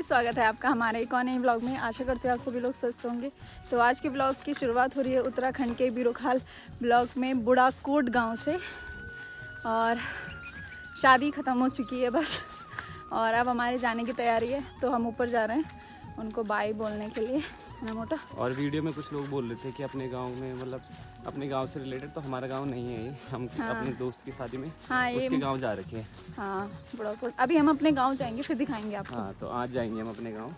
स्वागत है आपका हमारे एक और नए ब्लॉग में। आशा करते हैं आप सभी लोग स्वस्थ होंगे। तो आज के ब्लॉग की शुरुआत हो रही है उत्तराखंड के बीरोखाल ब्लॉक में बुढ़ाकोट गांव से। और शादी ख़त्म हो चुकी है बस, और अब हमारे जाने की तैयारी है। तो हम ऊपर जा रहे हैं उनको बाय बोलने के लिए, ना मोटा। और वीडियो में कुछ लोग बोल रहे थे कि अपने गांव में, मतलब अपने गांव से रिलेटेड, तो हमारा गांव नहीं है ये। हम अपने दोस्त की शादी में उसके गांव जा रखे हैं। हाँ, बुढ़ाकोट। अभी हम अपने गांव जाएंगे, फिर दिखाएंगे आपको। हाँ, तो आज जाएंगे हम अपने गांव।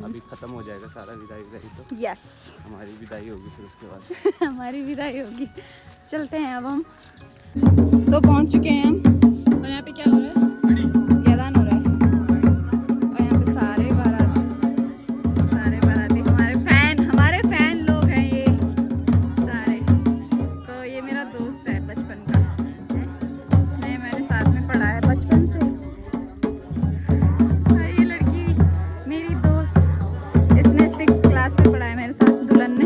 अभी खत्म हो जाएगा सारा विदाई तो यस, हमारी विदाई होगी फिर उसके बाद हमारी विदाई होगी। चलते हैं अब हम। तो पहुंच चुके हैं हम, और यहाँ पे क्या हो रहा है? मैदान हो रहा है। और यहाँ पे सारे बाराती हमारे फैन लोग हैं ये सारे। तो ये मेरा दोस्त है बचपन का, इसने मैंने साथ में पढ़ा है बचपन से। और ये लड़की मेरी दोस्त, इसने 6th क्लास से पढ़ा है मेरे साथ, दुल्हन ने।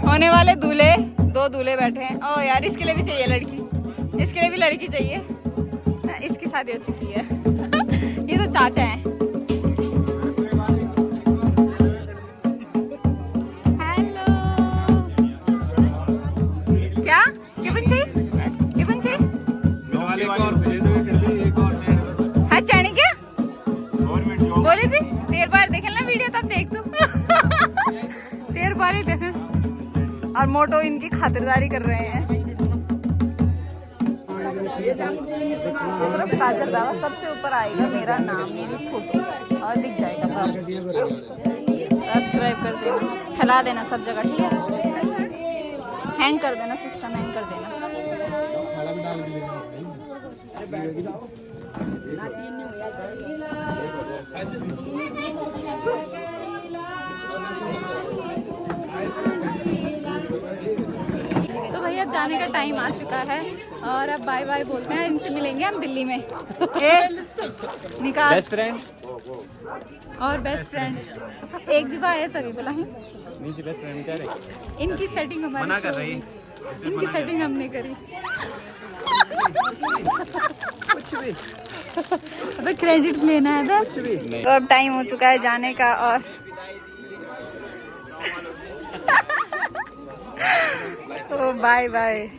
होने वाले दूल्हे, 2 दूल्हे बैठे हैं। ओ यार, इसके लिए भी चाहिए लड़की, इसके लिए भी लड़की चाहिए। इसकी शादी हो चुकी है। ये तो चाचा हैं। हेलो, क्या हाँ चैनी क्या बोली थी? देर बार देख ना वीडियो, तब देख तू। देर बार ही देख। और मोटो इनकी खातिरदारी कर रहे हैं। सिर्फ काजल बाबा सबसे ऊपर आएगा, मेरा नाम, मेरी फोटो, और दिख जाएगा बस। सब्सक्राइब कर देना, फैला देना सब जगह, ठीक है? हैंग कर देना, सिस्टम हैंग कर देना। तो भाई अब जाने का टाइम आ चुका है, और अब बाय बाय बोलते हैं। इनसे मिलेंगे हम दिल्ली में। निकाल बेस्ट फ्रेंड और बेस्ट फ्रेंड एक भी है, सभी बोला है। नीचे बेस्ट फ्रेंड क्या रहे? इनकी सेटिंग हमारी मना कर रही, इनकी सेटिंग हमने करी। कुछ भी अबे क्रेडिट लेना है था। कुछ भी नहीं। तो अब टाइम हो चुका है जाने का, और तो बाय बाय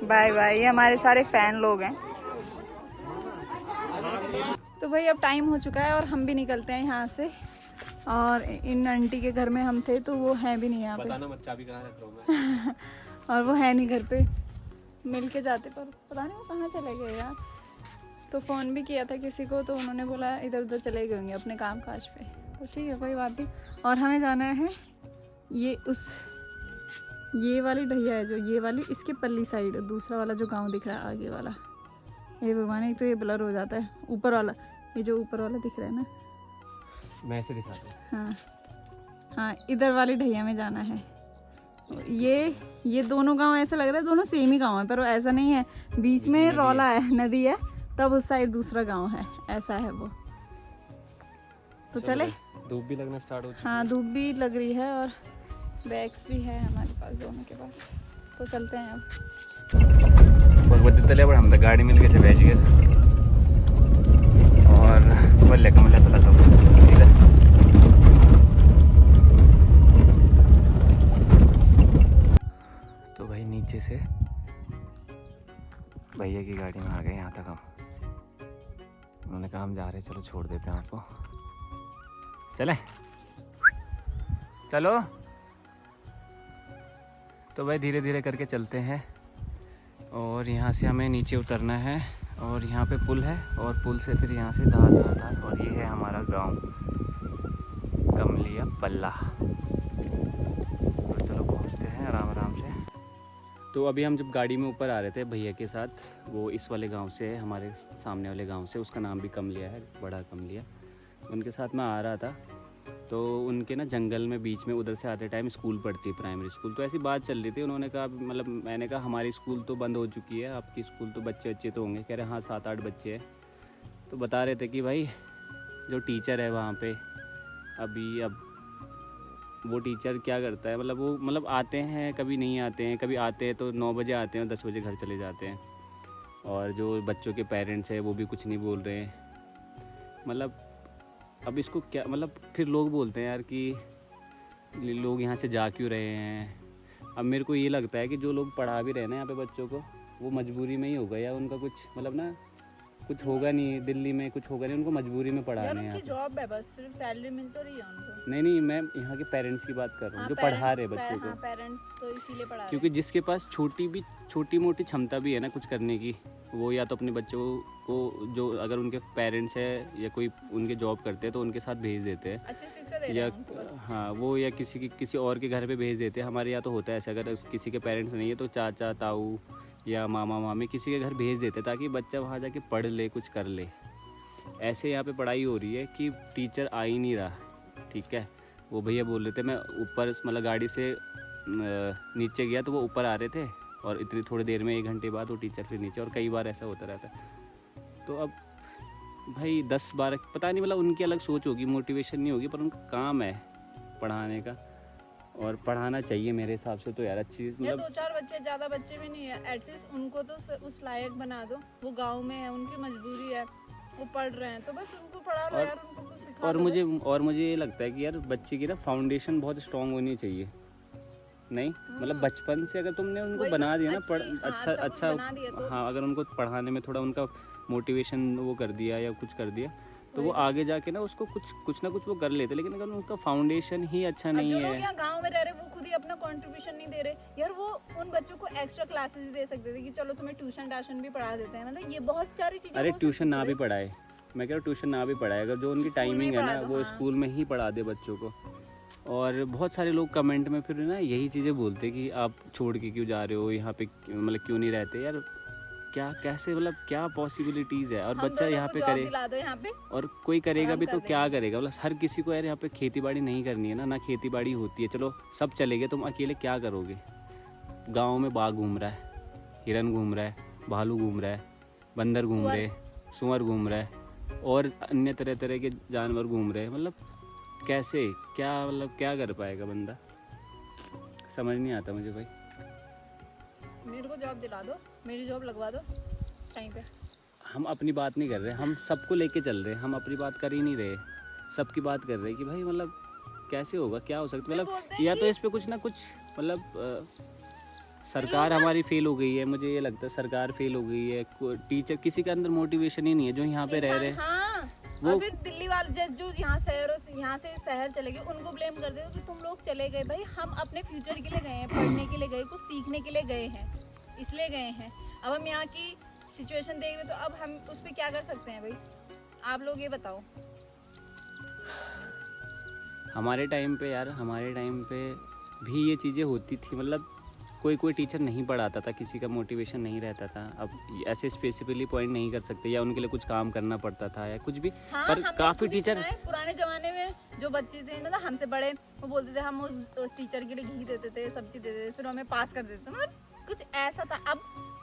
बाय बाय। ये हमारे सारे फैन लोग हैं। तो भाई अब टाइम हो चुका है और हम भी निकलते हैं यहाँ से। और इन आंटी के घर में हम थे, तो वो है भी नहीं यहाँ पे। बताना मत चाबी कहाँ रख रहा हूँ मैं। और वो है नहीं घर पे, मिल के जाते, पर पता नहीं वो कहाँ चले गए यार। तो फ़ोन भी किया था किसी को, तो उन्होंने बोला इधर उधर चले गए होंगे अपने काम काज पे। तो ठीक है, कोई बात नहीं। और हमें जाना है ये वाली ढैया है, जो ये वाली, इसके पल्ली साइड, दूसरा वाला जो गांव दिख रहा है आगे वाला। ये भगवान, एक तो ये ब्लर हो जाता है। ऊपर वाला, ये जो ऊपर वाला दिख रहा है ना, मैं ऐसे दिखाता हूँ। हाँ, इधर वाली ढैया में जाना है। ये दोनों गांव ऐसा लग रहा है दोनों सेम ही गांव है, पर ऐसा नहीं है। बीच में रौला है, नदी है, तब उस साइड दूसरा गांव है, ऐसा है वो। तो चले। धूप भी लगना स्टार्ट हो चुकी है। हाँ, धूप भी लग रही है, और बैग्स भी है हमारे पास, दोनों के पास। तो चलते हैं अब। भगवती तले पर हम तो गाड़ी मिल गए थे, बैठ गए और बोले का मिला तो सीधा। तो भाई नीचे से भैया की गाड़ी में आ गए यहाँ तक हम। उन्होंने कहा हम जा रहे हैं, चलो छोड़ देते हैं आपको, चलें चलो। तो भाई धीरे धीरे करके चलते हैं, और यहाँ से हमें नीचे उतरना है, और यहाँ पे पुल है, और पुल से फिर यहाँ से धार, और ये है हमारा गांव कमलिया पल्ला। तो चलो पहुँचते हैं आराम आराम से। तो अभी हम जब गाड़ी में ऊपर आ रहे थे भैया के साथ, वो इस वाले गांव से है, हमारे सामने वाले गांव से, उसका नाम भी कमलिया है, बड़ा कमलिया। उनके साथ मैं आ रहा था, तो उनके ना जंगल में बीच में उधर से आते टाइम स्कूल पढ़ती है, प्राइमरी स्कूल। तो ऐसी बात चल रही थी, उन्होंने कहा मतलब मैंने कहा हमारी स्कूल तो बंद हो चुकी है, आपकी स्कूल तो बच्चे तो होंगे। कह रहे हाँ 7-8 बच्चे हैं। तो बता रहे थे कि भाई जो टीचर है वहाँ पे अब वो टीचर क्या करता है, मतलब वो मतलब आते हैं कभी नहीं आते हैं, कभी आते हैं तो 9 बजे आते हैं और 10 बजे घर चले जाते हैं। और जो बच्चों के पेरेंट्स हैं वो भी कुछ नहीं बोल रहे हैं। मतलब अब इसको क्या, मतलब फिर लोग बोलते हैं यार कि लोग यहाँ से जा क्यों रहे हैं। अब मेरे को ये लगता है कि जो लोग पढ़ा भी रहे हैं ना यहाँ पे बच्चों को, वो मजबूरी में ही होगा या उनका कुछ मतलब ना कुछ होगा नहीं, दिल्ली में कुछ होगा नहीं, उनको मजबूरी में पढ़ाने हैं। उनकी जॉब है, बस सिर्फ सैलरी मिल तो रही है उनको। नहीं मैं यहाँ के पेरेंट्स की बात कर रहा हूँ, जो पढ़ा रहे बच्चों को। पेरेंट्स तो इसीलिए पढ़ा रहे हैं। क्योंकि जिसके पास छोटी मोटी क्षमता भी है ना कुछ करने की, वो या तो अपने बच्चों को, जो अगर उनके पेरेंट्स है या कोई उनके जॉब करते हैं तो उनके साथ भेज देते हैं, अच्छी शिक्षा दे रहे या हैं उनको बस। हाँ वो या किसी और के घर पे भेज देते हैं। हमारे यहाँ तो होता है ऐसा, अगर किसी के पेरेंट्स नहीं है तो चाचा ताऊ या मामा मामी किसी के घर भेज देते हैं ताकि बच्चा वहाँ जाके पढ़ ले, कुछ कर ले। ऐसे यहाँ पे पढ़ाई हो रही है कि टीचर आ ही नहीं रहा। ठीक है, वो भैया बोल रहे थे, मैं ऊपर मतलब गाड़ी से नीचे गया तो वो ऊपर आ रहे थे और इतनी थोड़ी देर में 1 घंटे बाद वो टीचर फिर नीचे, और कई बार ऐसा होता रहता है। तो अब भाई 10-12 पता नहीं, मतलब उनकी अलग सोच होगी, मोटिवेशन नहीं होगी, पर उनका काम है पढ़ाने का और पढ़ाना चाहिए मेरे हिसाब से। तो यार अच्छी मतलब 2-4 बच्चे, ज़्यादा बच्चे भी नहीं है, एटलीस्ट उनको तो उस लायक बना दो। वो गाँव में है, उनकी मजबूरी है, वो पढ़ रहे हैं तो बस उनको पढ़ा लो यार, उनको कुछ सिखा दो। और मुझे ये लगता है कि यार बच्चे की ना फाउंडेशन बहुत स्ट्रांग होनी चाहिए। नहीं मतलब बचपन से अगर तुमने उनको बना दिया ना अच्छा तो हाँ, अगर उनको पढ़ाने में थोड़ा उनका मोटिवेशन वो कर दिया या कुछ कर दिया तो वो आगे जाके ना उसको कुछ ना कुछ वो कर लेते। लेकिन अगर उनका फाउंडेशन ही अच्छा नहीं है, जो लोग यहाँ गाँव में रह रहे वो खुद ही अपना कंट्रीब्यूशन नहीं दे रहे यार, वो उन बच्चों को एक्स्ट्रा क्लासेस भी दे सकते थे कि चलो तुम्हें ट्यूशन भी पढ़ा देते हैं। मतलब ये बहुत सारी चीजें। अरे ट्यूशन ना भी पढ़ाए, मैं कह रहा हूँ ट्यूशन ना भी पढ़ाए, अगर जो उनकी टाइमिंग है ना वो स्कूल में ही पढ़ा दे बच्चों को। और बहुत सारे लोग कमेंट में फिर ना यही चीज़ें बोलते कि आप छोड़ के क्यों जा रहे हो यहाँ पे, मतलब क्यों नहीं रहते यार, क्या कैसे, मतलब क्या पॉसिबिलिटीज़ है। और बच्चा यहाँ पे करे यहाँ पे, और कोई करेगा भी तो क्या करेगा, मतलब हर किसी को यार यहाँ पे खेती बाड़ी नहीं करनी है ना खेती बाड़ी होती है। चलो सब चले गए, तुम अकेले क्या करोगे। गाँव में बाघ घूम रहा है, हिरन घूम रहा है, भालू घूम रहा है, बंदर घूम रहे, सुअर घूम रहा है और अन्य तरह के जानवर घूम रहे हैं। मतलब कैसे, क्या मतलब क्या कर पाएगा बंदा, समझ नहीं आता मुझे भाई। मेरे को जॉब दिला दो, मेरी जॉब लगवा दो कहीं पे। हम अपनी बात नहीं कर रहे, हम सबको लेके चल रहे हैं, हम अपनी बात कर ही नहीं रहे, सबकी बात कर रहे हैं कि भाई मतलब कैसे होगा, क्या हो सकता है। मतलब या तो इस पे कुछ ना कुछ मतलब सरकार हमारी फेल हो गई है, मुझे ये लगता है सरकार फेल हो गई है। टीचर किसी के अंदर मोटिवेशन ही नहीं है जो यहाँ पे रह रहे हैं। वो और फिर दिल्ली वाले जो यहाँ से शहर चले गए उनको ब्लेम कर दे कि तुम लोग चले गए। भाई हम अपने फ्यूचर के लिए गए हैं, पढ़ने के लिए गए, कुछ सीखने के लिए गए हैं, इसलिए गए हैं। अब हम यहाँ की सिचुएशन देख रहे तो अब हम उस पर क्या कर सकते हैं भाई, आप लोग ये बताओ। हमारे टाइम पे भी ये चीज़ें होती थी, मतलब कोई टीचर नहीं पढ़ाता था, किसी का मोटिवेशन नहीं रहता था। अब ऐसे स्पेसिफिकली पॉइंट नहीं कर सकते, या उनके लिए कुछ काम करना पड़ता था या कुछ भी। हाँ, पर काफ़ी टीचर पुराने ज़माने में जो बच्चे थे ना हमसे बड़े, वो बोलते थे हम उस टीचर के लिए घी देते थे, सब्जी देते थे, फिर हमें पास कर देते थे। मतलब कुछ ऐसा था। अब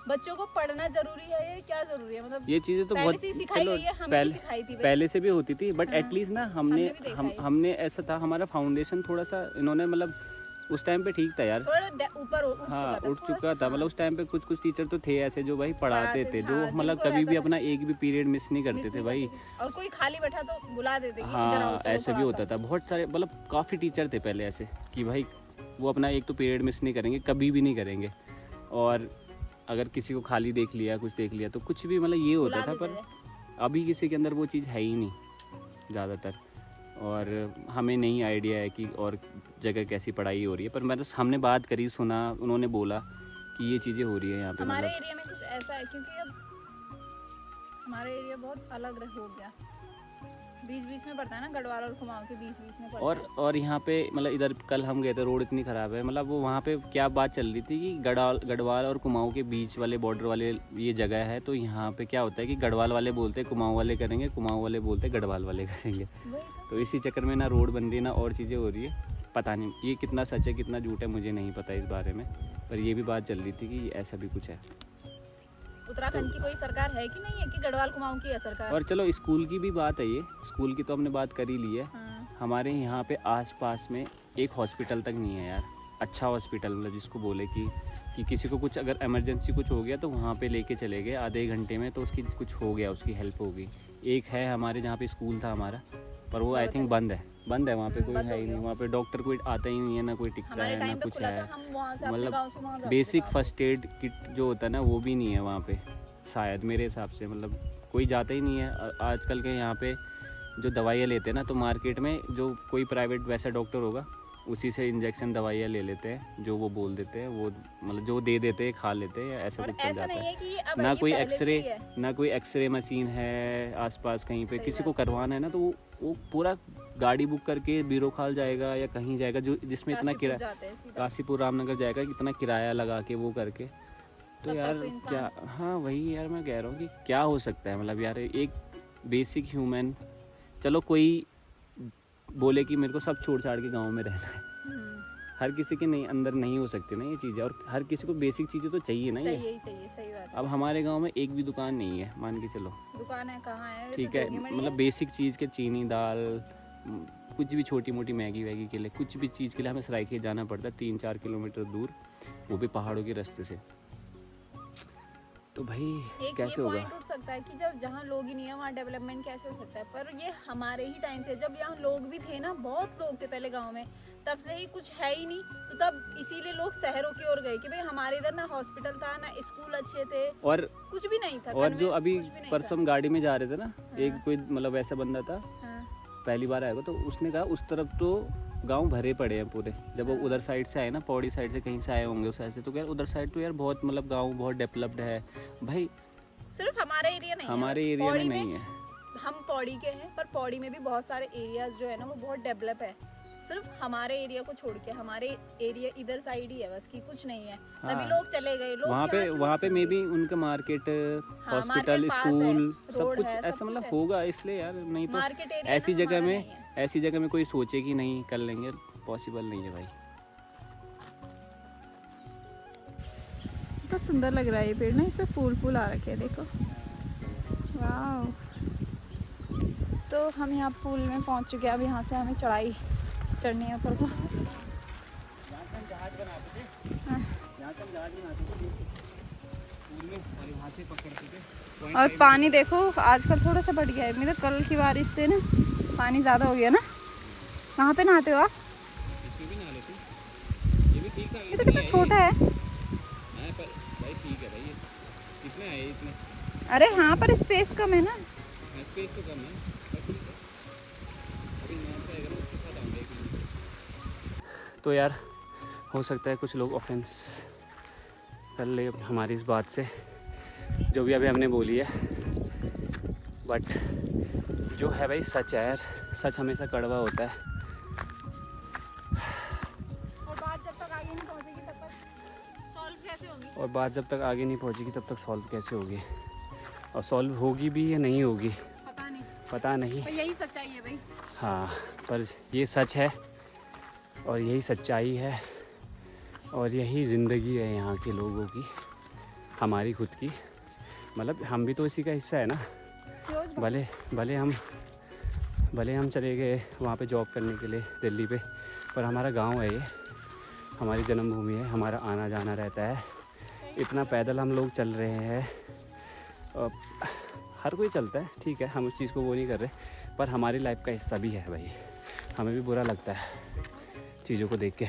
बच्चों को पढ़ना जरूरी है या क्या जरूरी है, मतलब ये चीज़ें तो बहुत सिखाई गई है, हमें सिखाई थी पहले से भी होती थी, बट एटलीस्ट ना हमने ऐसा था, हमारा फाउंडेशन थोड़ा सा इन्होंने मतलब उस टाइम पे ठीक था यार, ऊपर उठ चुका था। मतलब उस टाइम पे कुछ टीचर तो थे ऐसे जो भाई पढ़ाते थे, जो मतलब कभी भी अपना एक भी पीरियड मिस नहीं करते थे भाई। और कोई खाली बैठा तो बुला देते। हाँ ऐसे भी होता था, बहुत सारे मतलब काफ़ी टीचर थे पहले ऐसे कि भाई वो अपना एक तो पीरियड मिस नहीं करेंगे, कभी भी नहीं करेंगे। और अगर किसी को खाली देख लिया, कुछ देख लिया तो कुछ भी मतलब ये होता था। पर अभी किसी के अंदर वो चीज़ है ही नहीं ज़्यादातर, और हमें नहीं आइडिया है कि और जगह कैसी पढ़ाई हो रही है। पर मैं हमने बात करी, सुना, उन्होंने बोला कि ये चीज़ें हो रही है यहाँ पे। हमारे एरिया में कुछ ऐसा है, क्योंकि अब हमारा एरिया बहुत अलग हो गया, बीच बीच में पड़ता है ना, गढ़वाल और कुमाऊं के बीच बीच में पड़ता है। और यहाँ पे मतलब इधर कल हम गए थे, रोड इतनी ख़राब है, मतलब वो वहाँ पे क्या बात चल रही थी कि गढ़वाल और कुमाऊं के बीच वाले बॉर्डर वाले ये जगह है, तो यहाँ पे क्या होता है कि गढ़वाल वाले बोलते हैं कुमाऊं वाले करेंगे, कुमाऊं वाले बोलते हैं गढ़वाल वाले करेंगे। वही तो इसी चक्कर में ना रोड बन रही है ना और चीज़ें हो रही है। पता नहीं ये कितना सच है कितना झूठ है मुझे नहीं पता इस बारे में, पर ये भी बात चल रही थी कि ऐसा भी कुछ है। उत्तराखंड की कोई सरकार है कि नहीं है कि गढ़वाल कुमाऊं की है सरकार? और चलो स्कूल की भी बात है, ये स्कूल की तो हमने बात कर ही ली है। हाँ। हमारे यहाँ पे आसपास में एक हॉस्पिटल तक नहीं है यार, अच्छा हॉस्पिटल, मतलब जिसको बोले कि किसी को कुछ अगर इमरजेंसी कुछ हो गया तो वहाँ पे लेके चले गए आधे घंटे में, तो उसकी कुछ हो गया, उसकी हेल्प हो गई। एक है हमारे जहाँ पे स्कूल था हमारा, पर वो आई थिंक बंद है वहाँ पे, कोई है ही नहीं वहाँ पे, डॉक्टर कोई आता ही नहीं है, ना कोई टिकता है ना कुछ है, मतलब बेसिक फर्स्ट एड किट जो होता है ना वो भी नहीं है वहाँ पे शायद, मेरे हिसाब से, मतलब कोई जाता ही नहीं है। आजकल के यहाँ पे जो दवाइयाँ लेते हैं ना, तो मार्केट में जो कोई प्राइवेट वैसा डॉक्टर होगा उसी से इंजेक्शन दवाइयाँ ले लेते हैं, जो वो बोल देते हैं, वो मतलब जो दे देते हैं खा लेते हैं, ऐसा कुछ चल जाता है। ना कोई एक्सरे मशीन है आसपास कहीं पे, किसी को करवाना है ना तो वो पूरा गाड़ी बुक करके बीरोखाल जाएगा या कहीं जाएगा जो जिसमें इतना किराया, काशीपुर रामनगर जाएगा, इतना किराया लगा के वो करके, तो यार क्या, हाँ वही यार मैं कह रहा हूँ कि क्या हो सकता है, मतलब यार एक बेसिक ह्यूमन, चलो कोई बोले कि मेरे को सब छोड़ छाड़ के गांव में रहना है, हर किसी के नहीं अंदर नहीं हो सकती ना ये चीज़ें, और हर किसी को बेसिक चीज़ें तो चाहिए ना, चाहिए सही बात है। अब हमारे गांव में एक भी दुकान नहीं है, मान के चलो, दुकान है कहाँ है, ठीक है, मतलब बेसिक चीज़ के चीनी दाल कुछ भी छोटी मोटी मैगी वैगी के लिए, कुछ भी चीज़ के लिए हमें सरायखेत जाना पड़ता है 3-4 किलोमीटर दूर, वो भी पहाड़ों के रास्ते से, तो भाई एक कैसे ये होगा? पॉइंट उठ सकता है कि जब जहाँ लोग ही नहीं है वहाँ डेवलपमेंट कैसे हो सकता है, पर ये हमारे ही टाइम से, जब यहाँ लोग भी थे ना, बहुत लोग थे पहले गांव में, तब से ही कुछ है ही नहीं, तो तब इसीलिए लोग शहरों की ओर गए कि भाई हमारे इधर ना हॉस्पिटल था ना स्कूल अच्छे थे और कुछ भी नहीं था। और जो अभी परसों हम गाड़ी में जा रहे थे ना, एक कोई मतलब ऐसा बंदा था, पहली बार आएगा, तो उसने कहा उस तरफ तो गांव भरे पड़े हैं पूरे, जब वो उधर साइड से आए ना, पौड़ी साइड से कहीं से आए होंगे उस साइड से, तो यार उधर साइड तो यार बहुत मतलब गांव बहुत डेवलप्ड है भाई, सिर्फ हमारे एरिया नहीं, हमारे एरिया में नहीं है, हम पौड़ी के हैं, पर पौड़ी में भी बहुत सारे एरियाज जो है ना वो बहुत डेवलप है, सिर्फ हमारे एरिया को छोड़ के, हमारे एरिया इधर साइड ही है बस, की कुछ नहीं है। तभी लोग चले गए, लोग वहाँ पे मे बी उनका मार्केट, हॉस्पिटल, स्कूल सब कुछ ऐसा मतलब होगा, इसलिए यार, नहीं तो ऐसी जगह में कोई सोचे कि नहीं कर लेंगे, पॉसिबल नहीं है भाई। तो सुंदर लग रहा है ये पेड़ ना, इसमें फूल आ रखे हैं, देखो वाह। तो हम यहाँ पुल में पहुँच चुके हैं, अब यहाँ से हमें चढ़ाई चढ़नी है ऊपर को। और पानी देखो आजकल थोड़ा सा बढ़ गया है, मेरा कल की बारिश से ना पानी ज़्यादा हो गया ना। कहाँ पे नहाते हो आप? ये तो कितना छोटा है। अरे हाँ पर स्पेस कम है ना। स्पेस तो कम है। तो यार हो सकता है कुछ लोग ऑफेंस कर ले हमारी इस बात से, जो भी अभी हमने बोली है, बट जो है भाई सच है यार, सच हमेशा कड़वा होता है। और बात जब तक आगे नहीं पहुंचेगी तब तक सॉल्व कैसे होगी? और बात जब तक आगे नहीं पहुंचेगी तब तक सॉल्व कैसे होगी? और सॉल्व होगी भी या नहीं होगी पता नहीं। पर यही सच्चाई है भाई। हाँ पर ये सच है और यही सच्चाई है और यही ज़िंदगी है यहाँ के लोगों की, हमारी खुद की। मतलब हम भी तो इसी का हिस्सा है ना। भले हम चले गए वहाँ पे जॉब करने के लिए दिल्ली पे, पर हमारा गांव है ये, हमारी जन्मभूमि है, हमारा आना जाना रहता है। इतना पैदल हम लोग चल रहे हैं, हर कोई चलता है, ठीक है, हम उस चीज़ को वो नहीं कर रहे, पर हमारी लाइफ का हिस्सा भी है भाई। हमें भी बुरा लगता है चीज़ों को देख के।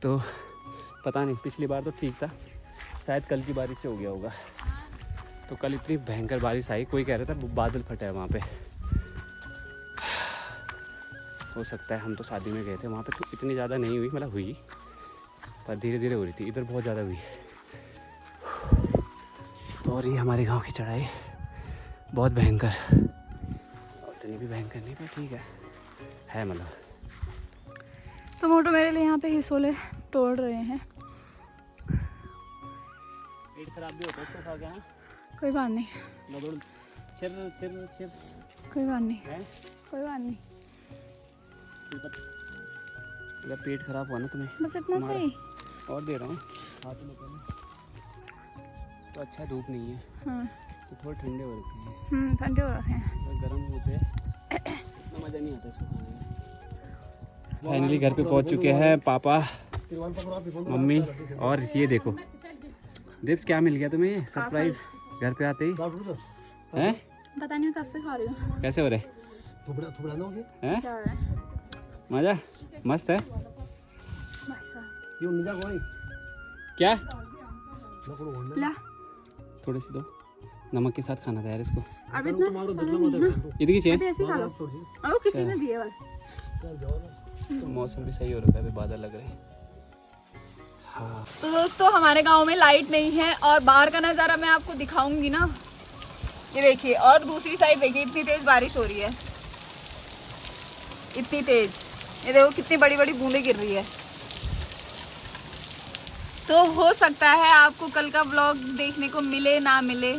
तो पता नहीं, पिछली बार तो ठीक था, शायद कल की बारिश से हो गया होगा। तो कल इतनी भयंकर बारिश आई, कोई कह रहा था बादल फटा है वहाँ पे। हो सकता है, हम तो शादी में गए थे, वहाँ पे तो इतनी ज़्यादा नहीं हुई, मतलब हुई पर धीरे धीरे हो रही थी, इधर बहुत ज़्यादा हुई। और ये हमारे गांव की चढ़ाई बहुत भयंकर, उतनी भी भयंकर नहीं पर ठीक है मतलब। तो मोटो मेरे लिए यहाँ पे हिसोले तोड़ रहे हैं। पेट खराब भी होता है इसको खा के। कोई बात नहीं, कोई बात नहीं, कोई बात नहीं। अगर पेट खराब हुआ ना तुम्हें, बस इतना सही। और दे रहा हूँ हाथ में तो अच्छा धूप नहीं है। हाँ तो थोड़े ठंडे हो रखे हैं। ठंडे हो रखे हैं। गर्म होते इतना मज़ा नहीं आता इसको खाने में। फाइनली घर पे पहुंच चुके हैं पापा, मम्मी, और ये देखो दिप्स क्या मिल गया तुम्हें सरप्राइज घर पे आते ही हैं? पता नहीं कब से खा रही हूँ। कैसे हो रहे हैं? मजा मस्त है क्या? ला थोड़े से दो, नमक के साथ खाना था यार इसको। अब इतना इतनी चाहिए? अभी ऐसे खा लो। अब किसी ने दिए वाला। तो मौसम भी सही हो रखा है, अभी बादल लग रहे हैं। हाँ। तो दोस्तों हमारे गांव में लाइट नहीं है और बाहर का नज़ारा मैं आपको दिखाऊंगी ना। ये देखिए, और दूसरी साइड देखिए इतनी तेज बारिश हो रही है, इतनी तेज। ये देखो कितनी बड़ी बड़ी बूंदें गिर रही है। तो हो सकता है आपको कल का व्लॉग देखने को मिले ना मिले,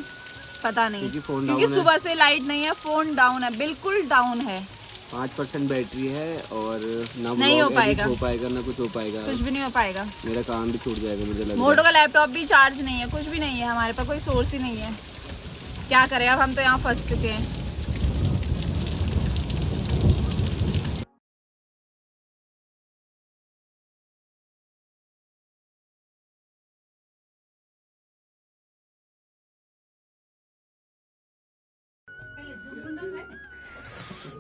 पता नहीं, क्योंकि सुबह से लाइट नहीं है, फोन डाउन है, बिल्कुल डाउन है। 5% बैटरी है और ना नहीं हो पाएगा, ना कुछ हो पाएगा, कुछ भी नहीं हो पाएगा। मेरा काम भी छूट जाएगा मुझे लग रहा है। मोटो का लैपटॉप भी चार्ज नहीं है, कुछ भी नहीं है हमारे पास, कोई सोर्स ही नहीं है। क्या करें अब, हम तो यहाँ फंस चुके हैं।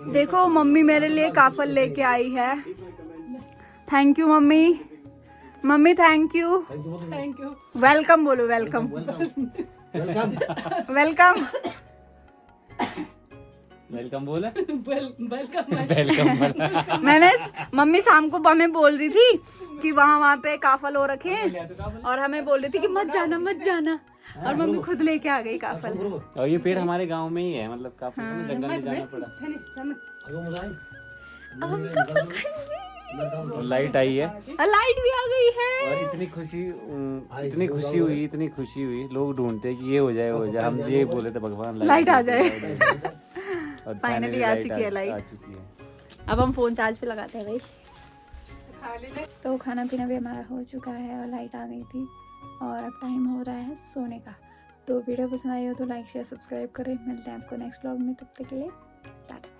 देखो मम्मी मेरे लिए काफल लेके आई है। Thank you mummy, mummy thank you. Thank you. Welcome बोलो, वेलकम वेलकम वेलकम वेलकम बोला, वेलकम। मैंने मम्मी शाम को हमें बोल रही थी कि वहाँ पे काफल हो रखे हैं और हमें बोल रही थी कि मत जाना मत जाना, और मम्मी खुद लेके आ गई काफल। और ये पेड़ हमारे गांव में ही है, मतलब काफी जंगल में जाना पड़ा। और लाइट आई है, लाइट भी आ गई है। और इतनी खुशी हुई। लोग ढूंढते हैं कि ये हो जाए हो जाए, हम ये बोले थे भगवान लाइट आ जाए। और फाइनली आ चुकी है लाइट। अब हम फोन चार्ज पे लगाते हैं भाई। तो खाना पीना भी हमारा हो चुका है और लाइट आ गई थी और अब टाइम हो रहा है सोने का। तो वीडियो पसंद आई हो तो लाइक शेयर सब्सक्राइब करें। मिलते हैं आपको नेक्स्ट व्लॉग में, तब तक के लिए टाटा।